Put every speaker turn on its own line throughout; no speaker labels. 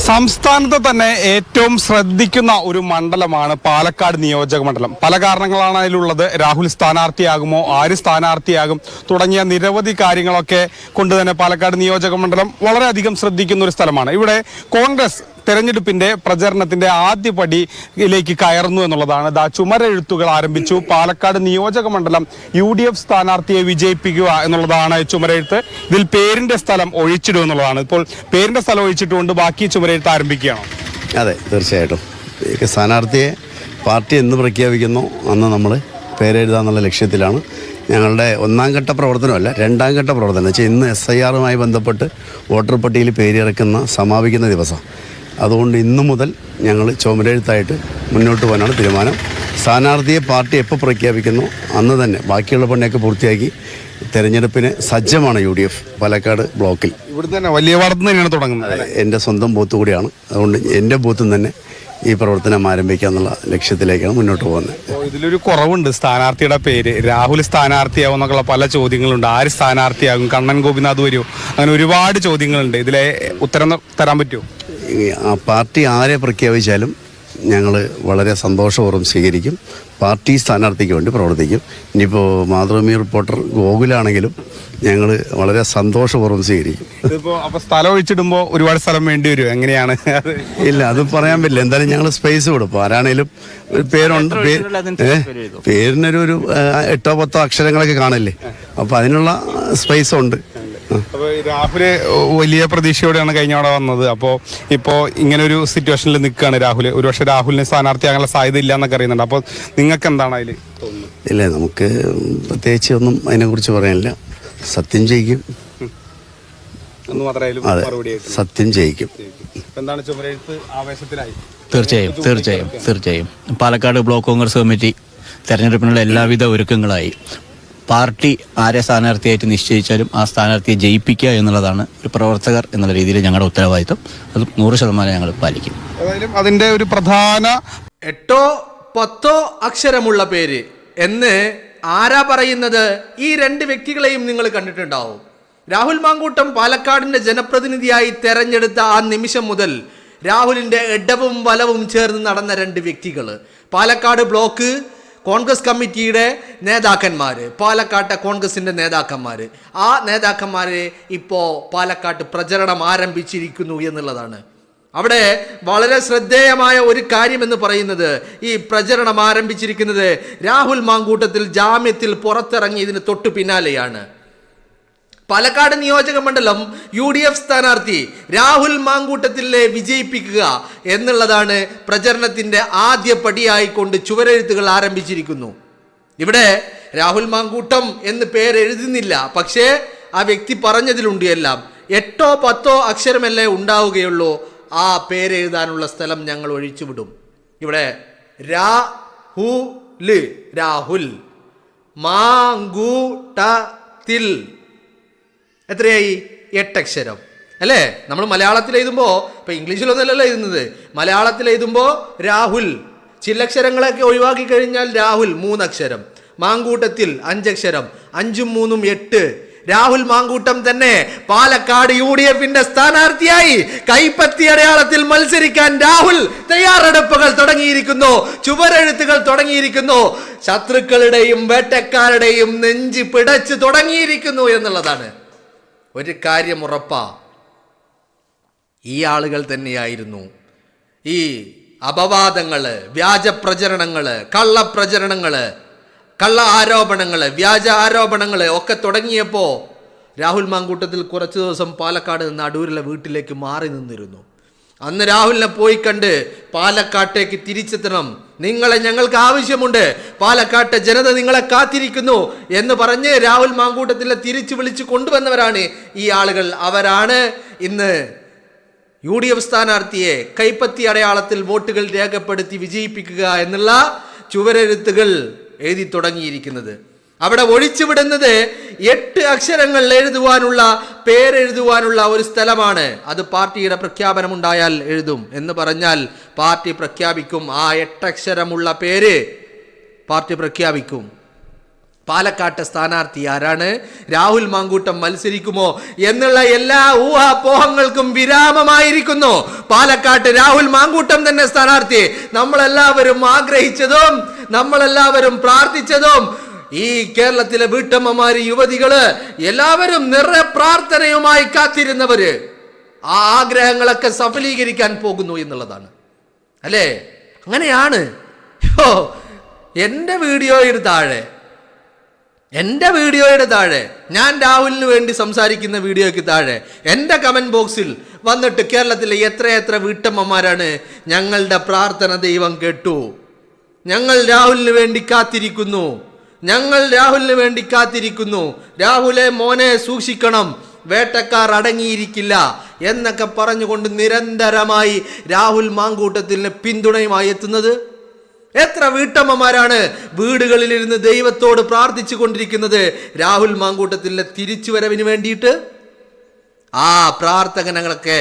സംസ്ഥാനത്ത് തന്നെ ഏറ്റവും ശ്രദ്ധിക്കുന്ന ഒരു മണ്ഡലമാണ് പാലക്കാട് നിയോജക മണ്ഡലം. പല കാരണങ്ങളാണ് അതിലുള്ളത്. രാഹുൽ സ്ഥാനാർത്ഥിയാകുമോ, ആര് സ്ഥാനാർത്ഥിയാകും തുടങ്ങിയ നിരവധി കാര്യങ്ങളൊക്കെ കൊണ്ട് തന്നെ പാലക്കാട് നിയോജക മണ്ഡലം വളരെയധികം ശ്രദ്ധിക്കുന്ന ഒരു സ്ഥലമാണ്. ഇവിടെ കോൺഗ്രസ് തെരഞ്ഞെടുപ്പിന്റെ പ്രചരണത്തിന്റെ ആദ്യ പടിയിലേക്ക് കയറുന്നു എന്നുള്ളതാണ്. ചുമരെഴുത്തുകൾ ആരംഭിച്ചു. പാലക്കാട് നിയോജക മണ്ഡലം UDF സ്ഥാനാർത്ഥിയെ വിജയിപ്പിക്കുക എന്നുള്ളതാണ് ചുമരെഴുത്ത്. ഇതിൽ പേരിന്റെ സ്ഥലം ഒഴിച്ചിടുക എന്നുള്ളതാണ്. ഇപ്പോൾ പേരിന്റെ സ്ഥലം ഒഴിച്ചിട്ടുകൊണ്ട് ബാക്കി ചുമരെഴുത്ത് ആരംഭിക്കുകയാണോ?
അതെ, തീർച്ചയായിട്ടും. സ്ഥാനാർത്ഥിയെ പാർട്ടി എന്ന് പ്രഖ്യാപിക്കുന്നു അന്ന് നമ്മൾ പേരെഴുതാന്നുള്ള ലക്ഷ്യത്തിലാണ്. ഞങ്ങളുടെ ഒന്നാം ഘട്ട പ്രവർത്തനമല്ല, രണ്ടാം ഘട്ട പ്രവർത്തനം വെച്ചാൽ ഇന്ന് SIR ബന്ധപ്പെട്ട് വോട്ടർ പട്ടികയിൽ പേരിറക്കുന്ന സമാപിക്കുന്ന ദിവസം. അതുകൊണ്ട് ഇന്നു മുതൽ ഞങ്ങൾ ചുമരെഴുത്തായിട്ട് മുന്നോട്ട് പോകാനാണ് തീരുമാനം. സ്ഥാനാർത്ഥിയെ പാർട്ടി എപ്പോൾ പ്രഖ്യാപിക്കുന്നു അന്ന് തന്നെ ബാക്കിയുള്ള പണിയൊക്കെ പൂർത്തിയാക്കി തെരഞ്ഞെടുപ്പിന് സജ്ജമാണ് UDF പാലക്കാട് ബ്ലോക്കിൽ.
ഇവിടെ തന്നെ വലിയ വാർത്ത തന്നെയാണ് തുടങ്ങുന്നത്.
എൻ്റെ സ്വന്തം ബൂത്ത് കൂടിയാണ്. അതുകൊണ്ട് എൻ്റെ ബൂത്തും തന്നെ ഈ പ്രവർത്തനം ആരംഭിക്കുക എന്നുള്ള ലക്ഷ്യത്തിലേക്കാണ് മുന്നോട്ട് പോകുന്നത്.
ഇതിലൊരു കുറവുണ്ട്. സ്ഥാനാർത്ഥിയുടെ പേര് രാഹുൽ സ്ഥാനാർത്ഥിയാവും എന്നൊക്കെയുള്ള പല ചോദ്യങ്ങളുണ്ട്. ആര് സ്ഥാനാർത്ഥിയാകും, കണ്ണൻ ഗോപിനാഥ് വരുമോ, അങ്ങനെ ഒരുപാട് ചോദ്യങ്ങളുണ്ട്. ഇതിലെ ഉത്തരം തരാൻ പറ്റുമോ?
ആ പാർട്ടി ആരെ പ്രഖ്യാപിച്ചാലും ഞങ്ങൾ വളരെ സന്തോഷപൂർവ്വം സ്വീകരിക്കും. പാർട്ടി സ്ഥാനാർത്ഥിക്ക് വേണ്ടി പ്രവർത്തിക്കും. ഇനിയിപ്പോൾ മാതൃഭൂമി റിപ്പോർട്ടർ ഗോകുലാണെങ്കിലും ഞങ്ങൾ വളരെ സന്തോഷപൂർവ്വം സ്വീകരിക്കും.
ഇതിപ്പോൾ അപ്പോൾ സ്ഥലം ഒഴിച്ചിടുമ്പോൾ ഒരുപാട് സ്ഥലം വേണ്ടി വരും, എങ്ങനെയാണ്?
ഇല്ല, അത് പറയാൻ പറ്റില്ല. എന്തായാലും ഞങ്ങൾ സ്പേസ് കൊടുക്കും. ആരാണേലും പേരുണ്ട്, പേരിനൊരു 8-10 അക്ഷരങ്ങളൊക്കെ കാണില്ലേ, അപ്പോൾ അതിനുള്ള സ്പേസ് ഉണ്ട്.
അപ്പോൾ രാഹുല് വലിയ പ്രതീക്ഷയോടെയാണ് കഴിഞ്ഞ അവിടെ വന്നത്. അപ്പോൾ ഇപ്പോൾ ഇങ്ങനൊരു സിറ്റുവേഷനിൽ നിൽക്കുകയാണ് രാഹുൽ. ഒരുപക്ഷെ രാഹുലിന് സ്ഥാനാർത്ഥിയാകാനുള്ള സാധ്യത ഇല്ല എന്നൊക്കെ അറിയുന്നുണ്ട്. അപ്പോൾ നിങ്ങൾക്ക് എന്താണ് അതിൽ തോന്നുന്നത്?
ഇല്ല, നമുക്ക് പ്രത്യേകിച്ച് ഒന്നും അതിനെക്കുറിച്ച് പറയാനില്ല. സത്യം ചെയ്യിക്കും. അതെ, സത്യം ചെയ്യിക്കും.
എന്താണ് ചുമരെഴുത്ത് ആവേശത്തിലായി?
തീർച്ചയായും പാലക്കാട് ബ്ലോക്ക് കോൺഗ്രസ് കമ്മിറ്റി തെരഞ്ഞെടുപ്പിനുള്ള എല്ലാവിധ ഒരുക്കങ്ങളായി. പാർട്ടി ആരെ സ്ഥാനാർത്ഥിയായിട്ട് നിശ്ചയിച്ചാലും ആ സ്ഥാനാർത്ഥിയെ ജയിപ്പിക്കുക എന്നുള്ളതാണ് ഒരു പ്രവർത്തകർ എന്നുള്ള രീതിയിൽ ഞങ്ങളുടെ ഉത്തരവാദിത്വം. അത് 100% ഞങ്ങൾ പാലിക്കും.
അതിന്റെ ഒരു പ്രധാന
8-10 അക്ഷരമുള്ള പേര് എന്ന് ആരാ പറയുന്നത്? ഈ രണ്ട് വ്യക്തികളെയും നിങ്ങൾ കണ്ടിട്ടുണ്ടാവും. രാഹുൽ മാങ്കൂട്ടം പാലക്കാടിന്റെ ജനപ്രതിനിധിയായി തെരഞ്ഞെടുത്ത ആ നിമിഷം മുതൽ രാഹുലിന്റെ ഇടവും വലവും ചേർന്ന് നടന്ന രണ്ട് വ്യക്തികൾ, പാലക്കാട് ബ്ലോക്ക് കോൺഗ്രസ് കമ്മിറ്റിയുടെ നേതാക്കന്മാര്, പാലക്കാട്ടെ കോൺഗ്രസിന്റെ നേതാക്കന്മാര്. ആ നേതാക്കന്മാരെ ഇപ്പോൾ പാലക്കാട്ട് പ്രചരണം ആരംഭിച്ചിരിക്കുന്നു എന്നുള്ളതാണ്. അവിടെ വളരെ ശ്രദ്ധേയമായ ഒരു കാര്യം എന്ന് പറയുന്നത്, ഈ പ്രചരണം ആരംഭിച്ചിരിക്കുന്നത് രാഹുൽ മാങ്കൂട്ടത്തിൽ ജാമ്യത്തിൽ പുറത്തിറങ്ങിയതിന് തൊട്ടു പിന്നാലെയാണ്. പാലക്കാട് നിയോജക മണ്ഡലം UDF സ്ഥാനാർത്ഥി രാഹുൽ മാങ്കൂട്ടത്തിലെ വിജയിപ്പിക്കുക എന്നുള്ളതാണ് പ്രചരണത്തിന്റെ ആദ്യ പടിയായിക്കൊണ്ട് ചുവരെഴുത്തുകൾ ആരംഭിച്ചിരിക്കുന്നു. ഇവിടെ രാഹുൽ മാങ്കൂട്ടം എന്ന് പേരെഴുതുന്നില്ല, പക്ഷേ ആ വ്യക്തി പറഞ്ഞതിലുണ്ട് എല്ലാം. 8-10 അക്ഷരമല്ലേ ഉണ്ടാവുകയുള്ളൂ. ആ പേരെഴുതാനുള്ള സ്ഥലം ഞങ്ങൾ ഒഴിച്ചുവിടും. ഇവിടെ രാഹുൽ മാങ്കൂട്ടത്തിൽ എത്രയായി? 8 അക്ഷരം അല്ലേ? നമ്മൾ മലയാളത്തിൽ എഴുതുമ്പോൾ, ഇപ്പം ഇംഗ്ലീഷിലൊന്നല്ലല്ലോ എഴുതുന്നത്, മലയാളത്തിൽ എഴുതുമ്പോൾ രാഹുൽ ചില്ലക്ഷരങ്ങളൊക്കെ ഒഴിവാക്കി കഴിഞ്ഞാൽ രാഹുൽ 3 അക്ഷരം, മാങ്കൂട്ടത്തിൽ 5 അക്ഷരം, 5ഉം 3ഉം 8. രാഹുൽ മാങ്കൂട്ടം തന്നെ പാലക്കാട് UDFന്റെ സ്ഥാനാർത്ഥിയായി കൈപ്പത്തി അടയാളത്തിൽ മത്സരിക്കാൻ രാഹുൽ തയ്യാറെടുപ്പുകൾ തുടങ്ങിയിരിക്കുന്നു, ചുവരെഴുത്തുകൾ തുടങ്ങിയിരിക്കുന്നു, ശത്രുക്കളുടെയും വേട്ടക്കാരുടെയും നെഞ്ച് പിടച്ചു തുടങ്ങിയിരിക്കുന്നു എന്നുള്ളതാണ്. ഒരു കാര്യം ഉറപ്പാ, ഈ ആളുകൾ തന്നെയായിരുന്നു ഈ അപവാദങ്ങള്, വ്യാജ പ്രചരണങ്ങള്, കള്ളപ്രചരണങ്ങള്, കള്ള ആരോപണങ്ങള്, വ്യാജ ആരോപണങ്ങള് ഒക്കെ തുടങ്ങിയപ്പോൾ രാഹുൽ മാങ്കൂട്ടത്തിൽ കുറച്ചു ദിവസം പാലക്കാട് നിന്ന് അടൂരിലെ വീട്ടിലേക്ക് മാറി നിന്നിരുന്നു. അന്ന് രാഹുലിനെ പോയി കണ്ട് പാലക്കാട്ടേക്ക് തിരിച്ചെത്തണം, നിങ്ങളെ ഞങ്ങൾക്ക് ആവശ്യമുണ്ട്, പാലക്കാട്ടെ ജനത നിങ്ങളെ കാത്തിരിക്കുന്നു എന്ന് പറഞ്ഞ് രാഹുൽ മാങ്കൂട്ടത്തിലെ തിരിച്ചു വിളിച്ച് കൊണ്ടുവന്നവരാണ് ഈ ആളുകൾ. അവരാണ് ഇന്ന് UDF സ്ഥാനാർത്ഥിയെ കൈപ്പത്തി അടയാളത്തിൽ വോട്ടുകൾ രേഖപ്പെടുത്തി വിജയിപ്പിക്കുക എന്നുള്ള ചുവരെഴുത്തുകൾ എഴുതി തുടങ്ങിയിരിക്കുന്നത്. അവിടെ ഒഴിച്ചുവിടുന്നത് 8 അക്ഷരങ്ങൾ എഴുതുവാനുള്ള, പേരെഴുതുവാനുള്ള ഒരു സ്ഥലമാണ്. അത് പാർട്ടിയുടെ പ്രഖ്യാപനമുണ്ടായാൽ എഴുതും എന്ന് പറഞ്ഞാൽ പാർട്ടി പ്രഖ്യാപിക്കും. ആ 8 അക്ഷരമുള്ള പേര് പാർട്ടി പ്രഖ്യാപിക്കും. പാലക്കാട്ടെ സ്ഥാനാർത്ഥി ആരാണ്, രാഹുൽ മാങ്കൂട്ടം മത്സരിക്കുമോ എന്നുള്ള എല്ലാ ഊഹാപോഹങ്ങൾക്കും വിരാമമായിരിക്കുന്നു. പാലക്കാട്ട് രാഹുൽ മാങ്കൂട്ടം തന്നെ സ്ഥാനാർത്ഥി. നമ്മളെല്ലാവരും ആഗ്രഹിച്ചതും നമ്മളെല്ലാവരും പ്രാർത്ഥിച്ചതും ഈ കേരളത്തിലെ വീട്ടമ്മമാര്, യുവതികള് എല്ലാവരും നിറയെ പ്രാർത്ഥനയുമായി കാത്തിരുന്നവര് ആ ആഗ്രഹങ്ങളൊക്കെ സഫലീകരിക്കാൻ പോകുന്നു എന്നുള്ളതാണ്, അല്ലേ? അങ്ങനെയാണ്. എൻ്റെ വീഡിയോയുടെ താഴെ ഞാൻ രാഹുലിന് വേണ്ടി സംസാരിക്കുന്ന വീഡിയോയ്ക്ക് താഴെ എൻ്റെ കമന്റ് ബോക്സിൽ വന്നിട്ട് കേരളത്തിലെ എത്ര വീട്ടമ്മമാരാണ് ഞങ്ങളുടെ പ്രാർത്ഥന ദൈവം കേട്ടു, ഞങ്ങൾ രാഹുലിന് വേണ്ടി കാത്തിരിക്കുന്നു, രാഹുലെ മോനെ സൂക്ഷിക്കണം, വേട്ടക്കാർ അടങ്ങിയിരിക്കില്ല എന്നൊക്കെ പറഞ്ഞുകൊണ്ട് നിരന്തരമായി രാഹുൽ മാങ്കൂട്ടത്തിന് പിന്തുണയുമായി എത്തുന്നത്. എത്ര വീട്ടമ്മമാരാണ് വീടുകളിലിരുന്ന് ദൈവത്തോട് പ്രാർത്ഥിച്ചു കൊണ്ടിരിക്കുന്നത് രാഹുൽ മാങ്കൂട്ടത്തിൻ്റെ തിരിച്ചുവരവിന് വേണ്ടിയിട്ട്. ആ പ്രാർത്ഥനകളൊക്കെ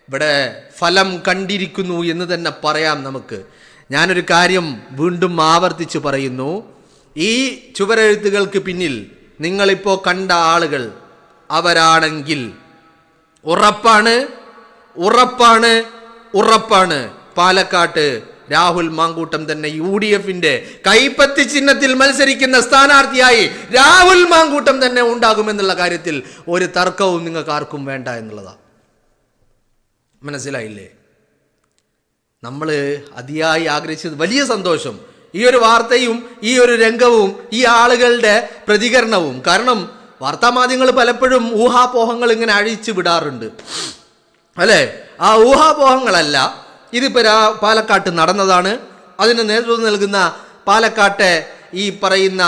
ഇവിടെ ഫലം കണ്ടിരിക്കുന്നു എന്ന് തന്നെ പറയാം നമുക്ക്. ഞാനൊരു കാര്യം വീണ്ടും ആവർത്തിച്ചു പറയുന്നു. ഈ ചുവരെഴുത്തുകൾക്ക് പിന്നിൽ നിങ്ങളിപ്പോൾ കണ്ട ആളുകൾ അവരാണെങ്കിൽ ഉറപ്പാണ് പാലക്കാട്ട് രാഹുൽ മാങ്കൂട്ടം തന്നെ UDFന്റെ കൈപ്പത്തി ചിഹ്നത്തിൽ മത്സരിക്കുന്ന സ്ഥാനാർത്ഥിയായി രാഹുൽ മാങ്കൂട്ടം തന്നെ ഉണ്ടാകുമെന്നുള്ള കാര്യത്തിൽ ഒരു തർക്കവും നിങ്ങൾക്ക് ആർക്കും വേണ്ട എന്നുള്ളതാണ്. മനസ്സിലായില്ലേ? നമ്മൾ അതിയായി ആഗ്രഹിച്ചത് വലിയ സന്തോഷം. ഈ ഒരു വാർത്തയും ഈ ഒരു രംഗവും ഈ ആളുകളുടെ പ്രതികരണവും. കാരണം വാർത്താമാധ്യമങ്ങൾ പലപ്പോഴും ഊഹാപോഹങ്ങൾ ഇങ്ങനെ അഴിച്ചു വിടാറുണ്ട്, അല്ലേ? ആ ഊഹാപോഹങ്ങളല്ല, ഇതിപ്പോൾ പാലക്കാട്ട് നടന്നതാണ്. അതിന് നേതൃത്വം നൽകുന്ന പാലക്കാട്ടെ ഈ പറയുന്ന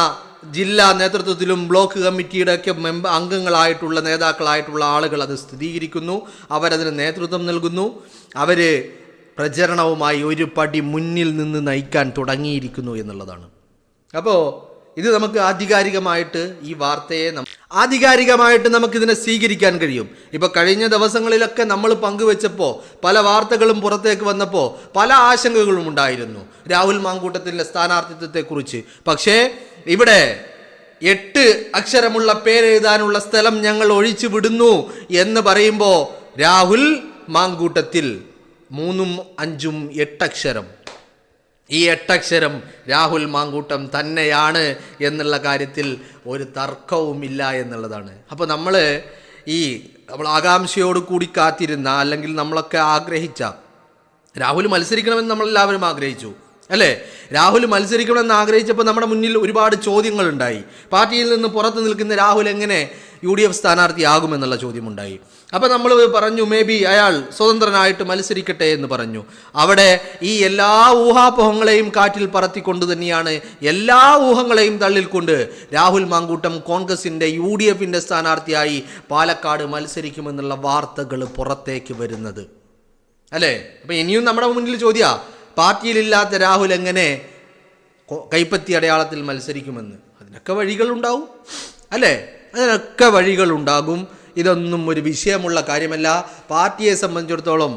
ജില്ലാ നേതൃത്വത്തിലും ബ്ലോക്ക് കമ്മിറ്റിയുടെ ഒക്കെ അംഗങ്ങളായിട്ടുള്ള നേതാക്കളായിട്ടുള്ള ആളുകൾ അത് സ്ഥിരീകരിക്കുന്നു. അവരതിന് നേതൃത്വം നൽകുന്നു. അവർ പ്രചരണവുമായി ഒരു പടി മുന്നിൽ നിന്ന് നയിക്കാൻ തുടങ്ങിയിരിക്കുന്നു എന്നുള്ളതാണ്. അപ്പോൾ ഇത് നമുക്ക് ആധികാരികമായിട്ട് ഈ വാർത്തയെ ആധികാരികമായിട്ട് നമുക്കിതിനെ സ്വീകരിക്കാൻ കഴിയും. ഇപ്പോൾ കഴിഞ്ഞ ദിവസങ്ങളിലൊക്കെ നമ്മൾ പങ്കുവെച്ചപ്പോൾ പല വാർത്തകളും പുറത്തേക്ക് വന്നപ്പോൾ പല ആശങ്കകളും ഉണ്ടായിരുന്നു രാഹുൽ മാങ്കൂട്ടത്തിൻ്റെ സ്ഥാനാർത്ഥിത്വത്തെക്കുറിച്ച്. പക്ഷേ ഇവിടെ 8 അക്ഷരമുള്ള പേരെഴുതാനുള്ള സ്ഥലം ഞങ്ങൾ ഒഴിച്ചു വിടുന്നു എന്ന് പറയുമ്പോൾ രാഹുൽ മാങ്കൂട്ടത്തിൽ 3, 5, 8 അക്ഷരം, ഈ 8 അക്ഷരം രാഹുൽ മാങ്കൂട്ടം തന്നെയാണ് എന്നുള്ള കാര്യത്തിൽ ഒരു തർക്കവുമില്ല എന്നുള്ളതാണ്. അപ്പോൾ നമ്മൾ ആകാംക്ഷയോട് കൂടി കാത്തിരുന്ന, അല്ലെങ്കിൽ നമ്മളൊക്കെ ആഗ്രഹിച്ച രാഹുൽ മത്സരിക്കണമെന്ന് നമ്മളെല്ലാവരും ആഗ്രഹിച്ചു, അല്ലേ? രാഹുൽ മത്സരിക്കണമെന്ന് ആഗ്രഹിച്ചപ്പോൾ നമ്മുടെ മുന്നിൽ ഒരുപാട് ചോദ്യങ്ങളുണ്ടായി. പാർട്ടിയിൽ നിന്ന് പുറത്ത് നിൽക്കുന്ന രാഹുൽ എങ്ങനെ UDF സ്ഥാനാർത്ഥിയാകുമെന്നുള്ള ചോദ്യമുണ്ടായി. അപ്പോൾ നമ്മൾ പറഞ്ഞു മേ ബി അയാൾ സ്വതന്ത്രനായിട്ട് മത്സരിക്കട്ടെ എന്ന് പറഞ്ഞു. അവിടെ ഈ എല്ലാ ഊഹാപോഹങ്ങളെയും കാറ്റിൽ പറത്തിക്കൊണ്ട് തന്നെയാണ്, എല്ലാ ഊഹങ്ങളെയും തള്ളിൽക്കൊണ്ട് രാഹുൽ മാങ്കൂട്ടം കോൺഗ്രസിൻ്റെ UDFന്റെ സ്ഥാനാർത്ഥിയായി പാലക്കാട് മത്സരിക്കുമെന്നുള്ള വാർത്തകൾ പുറത്തേക്ക് വരുന്നത്, അല്ലേ? അപ്പം ഇനിയും നമ്മുടെ മുന്നിൽ ചോദ്യം, പാർട്ടിയിലില്ലാത്ത രാഹുൽ എങ്ങനെ കൈപ്പത്തി അടയാളത്തിൽ മത്സരിക്കുമെന്ന്. അതിനൊക്കെ വഴികളുണ്ടാവും, അല്ലേ? അതിനൊക്കെ വഴികളുണ്ടാകും. ഇതൊന്നും ഒരു വിഷയമുള്ള കാര്യമല്ല. പാർട്ടിയെ സംബന്ധിച്ചിടത്തോളം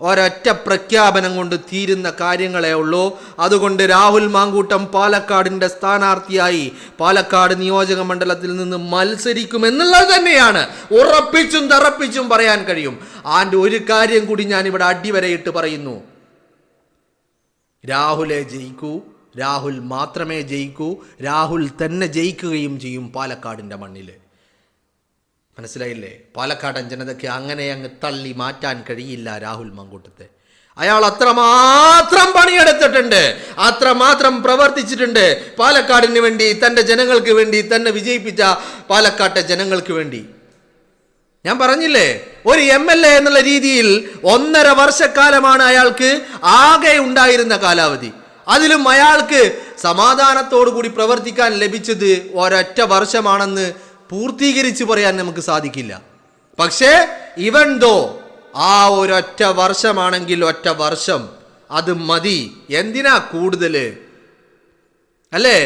ഒരൊറ്റ പ്രഖ്യാപനം കൊണ്ട് തീരുന്ന കാര്യങ്ങളേ ഉള്ളൂ. അതുകൊണ്ട് രാഹുൽ മാങ്കൂട്ടം പാലക്കാടിൻ്റെ സ്ഥാനാർത്ഥിയായി പാലക്കാട് നിയോജക മണ്ഡലത്തിൽ നിന്ന് മത്സരിക്കുമെന്നുള്ളത് തന്നെയാണ് ഉറപ്പിച്ചും തറപ്പിച്ചും പറയാൻ കഴിയും. ആൻ്റെ ഒരു കാര്യം കൂടി ഞാനിവിടെ അടിവരയിട്ട് പറയുന്നു, രാഹുലേ ജയിക്കൂ, രാഹുൽ മാത്രമേ ജയിക്കൂ, രാഹുൽ തന്നെ ജയിക്കുകയും ചെയ്യും പാലക്കാടിൻ്റെ മണ്ണിൽ. മനസ്സിലായില്ലേ? പാലക്കാടൻ ജനതയ്ക്ക് അങ്ങനെ അങ്ങ് തള്ളി മാറ്റാൻ കഴിയില്ല രാഹുൽ മാങ്കൂട്ടത്തെ. അയാൾ അത്രമാത്രം പണിയെടുത്തിട്ടുണ്ട്, അത്രമാത്രം പ്രവർത്തിച്ചിട്ടുണ്ട് പാലക്കാടിന് വേണ്ടി, തൻ്റെ ജനങ്ങൾക്ക് വേണ്ടി, തന്നെ വിജയിപ്പിച്ച പാലക്കാട്ടെ ജനങ്ങൾക്ക് വേണ്ടി. ഞാൻ പറഞ്ഞില്ലേ, ഒരു MLA എന്നുള്ള രീതിയിൽ 1.5 വർഷക്കാലമാണ് അയാൾക്ക് ആകെ ഉണ്ടായിരുന്ന കാലാവധി. അതിലും അയാൾക്ക് സമാധാനത്തോടു കൂടി പ്രവർത്തിക്കാൻ ലഭിച്ചത് ഒരൊറ്റ വർഷമാണെന്ന് പൂർത്തീകരിച്ച് പറയാൻ നമുക്ക് സാധിക്കില്ല. പക്ഷേ ഇവൻ ദോ ആ ഒരൊറ്റ വർഷമാണെങ്കിൽ ഒറ്റ വർഷം അത് മതി, എന്തിനാ കൂടുതൽ, അല്ലേ?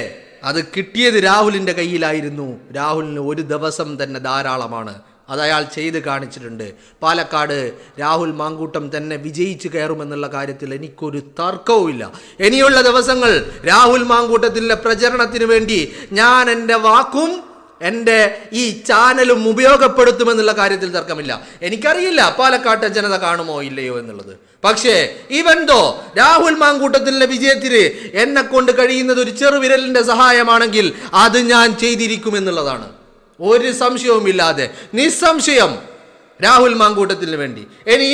അത് കിട്ടിയത് രാഹുലിൻ്റെ കയ്യിലായിരുന്നു. രാഹുലിന് ഒരു ദിവസം തന്നെ ധാരാളമാണ്. അത് അയാൾ ചെയ്ത് കാണിച്ചിട്ടുണ്ട്. പാലക്കാട് രാഹുൽ മാങ്കൂട്ടം തന്നെ വിജയിച്ചു കയറുമെന്നുള്ള കാര്യത്തിൽ എനിക്കൊരു തർക്കവുമില്ല. ഇനിയുള്ള ദിവസങ്ങൾ രാഹുൽ മാങ്കൂട്ടത്തിൻ്റെ പ്രചരണത്തിന് വേണ്ടി ഞാൻ എൻ്റെ വാക്കും എൻ്റെ ഈ ചാനലും ഉപയോഗപ്പെടുത്തുമെന്നുള്ള കാര്യത്തിൽ തർക്കമില്ല. എനിക്കറിയില്ല പാലക്കാട്ടെ ജനത കാണുമോ ഇല്ലയോ എന്നുള്ളത്. പക്ഷേ ഇവന്തോ രാഹുൽ മാങ്കൂട്ടത്തിൻ്റെ വിജയത്തിന് എന്നെ കൊണ്ട് കഴിയുന്നത് ഒരു ചെറുവിരലിൻ്റെ സഹായമാണെങ്കിൽ അത് ഞാൻ ചെയ്തിരിക്കുമെന്നുള്ളതാണ്. ഒരു സംശയവുമില്ലാതെ നിസ്സംശയം രാഹുൽ മാങ്കൂട്ടത്തിന് വേണ്ടി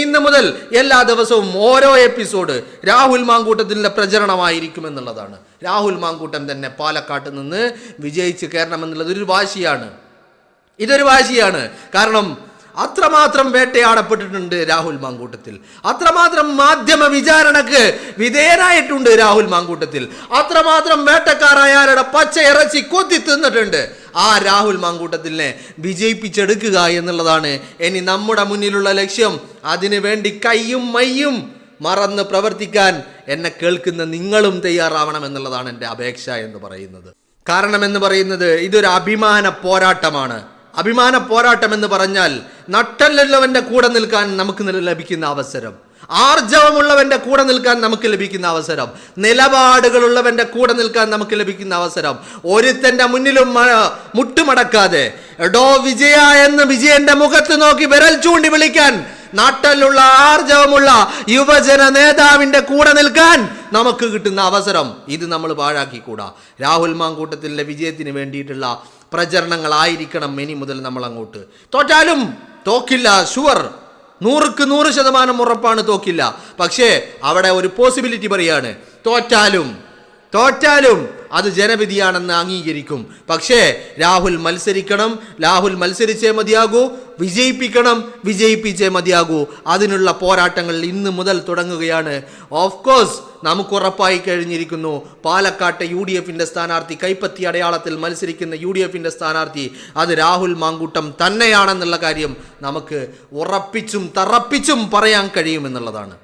ഇന്ന് മുതൽ എല്ലാ ദിവസവും ഓരോ എപ്പിസോഡ് രാഹുൽ മാങ്കൂട്ടത്തിൻ്റെ പ്രചരണമായിരിക്കുമെന്നുള്ളതാണ്. രാഹുൽ മാങ്കൂട്ടം തന്നെ പാലക്കാട്ട് നിന്ന് വിജയിച്ച് കയറണമെന്നുള്ളത് ഒരു വാശിയാണ്. ഇതൊരു വാശിയാണ്. കാരണം അത്രമാത്രം വേട്ടയാടപ്പെട്ടിട്ടുണ്ട് രാഹുൽ മാങ്കൂട്ടത്തിൽ. അത്രമാത്രം മാധ്യമ വിചാരണക്ക് വിധേയനായിട്ടുണ്ട് രാഹുൽ മാങ്കൂട്ടത്തിൽ. അത്രമാത്രം വേട്ടക്കാർ അയാളുടെ പച്ച ഇറച്ചി കൊത്തി തിന്നിട്ടുണ്ട്. ആ രാഹുൽ മാങ്കൂട്ടത്തിനെ വിജയിപ്പിച്ചെടുക്കുക എന്നുള്ളതാണ് ഇനി നമ്മുടെ മുന്നിലുള്ള ലക്ഷ്യം. അതിനു വേണ്ടി കയ്യും മയ്യും മറന്ന് പ്രവർത്തിക്കാൻ എന്നെ കേൾക്കുന്ന നിങ്ങളും തയ്യാറാവണം എന്നുള്ളതാണ് എൻ്റെ അപേക്ഷ എന്ന് പറയുന്നത്. കാരണം എന്ന് പറയുന്നത് ഇതൊരു അഭിമാന പോരാട്ടമാണ്. അഭിമാന പോരാട്ടം എന്ന് പറഞ്ഞാൽ നട്ടലുള്ളവന്റെ കൂടെ നിൽക്കാൻ നമുക്ക് ലഭിക്കുന്ന അവസരം, ആർജവമുള്ളവന്റെ കൂടെ നിൽക്കാൻ നമുക്ക് ലഭിക്കുന്ന അവസരം, നിലപാടുകളുള്ളവന്റെ കൂടെ നിൽക്കാൻ നമുക്ക് ലഭിക്കുന്ന അവസരം, ഒരുത്തന്റെ മുന്നിലും മുട്ടുമടക്കാതെ എടോ വിജയ എന്ന് വിജയന്റെ മുഖത്ത് നോക്കി വിരൽ ചൂണ്ടി വിളിക്കാൻ നാട്ടിലുള്ള ആർജവമുള്ള യുവജന നേതാവിന്റെ കൂടെ നിൽക്കാൻ നമുക്ക് കിട്ടുന്ന അവസരം ഇത് നമ്മൾ പാഴാക്കിക്കൂടാ. രാഹുൽ മാങ്കൂട്ടത്തിൻ്റെ വിജയത്തിന് വേണ്ടിയിട്ടുള്ള പ്രചരണങ്ങളായിരിക്കണം ഇനി മുതൽ നമ്മൾ അങ്ങോട്ട്. തോറ്റാലും തോക്കില്ല, ഷുവർ, 100% ഉറപ്പാണ് തോക്കില്ല. പക്ഷേ അവിടെ ഒരു പോസിബിലിറ്റി പറയാണ്, തോറ്റാലും അത് ജനവിധിയാണെന്ന് അംഗീകരിക്കും. പക്ഷേ രാഹുൽ മത്സരിക്കണം, രാഹുൽ മത്സരിച്ചേ മതിയാകൂ, വിജയിപ്പിച്ചേ മതിയാകൂ. അതിനുള്ള പോരാട്ടങ്ങൾ ഇന്ന് മുതൽ തുടങ്ങുകയാണ്. ഓഫ് കോഴ്സ് നമുക്ക് ഉറപ്പായി കഴിഞ്ഞിരിക്കുന്നു പാലക്കാട്ടെ UDF സ്ഥാനാർത്ഥി, കൈപ്പത്തി അടയാളത്തിൽ മത്സരിക്കുന്ന UDF സ്ഥാനാർത്ഥി അത് രാഹുൽ മാങ്കൂട്ടം തന്നെയാണെന്നുള്ള കാര്യം നമുക്ക് ഉറപ്പിച്ചും തറപ്പിച്ചും പറയാൻ കഴിയുമെന്നുള്ളതാണ്.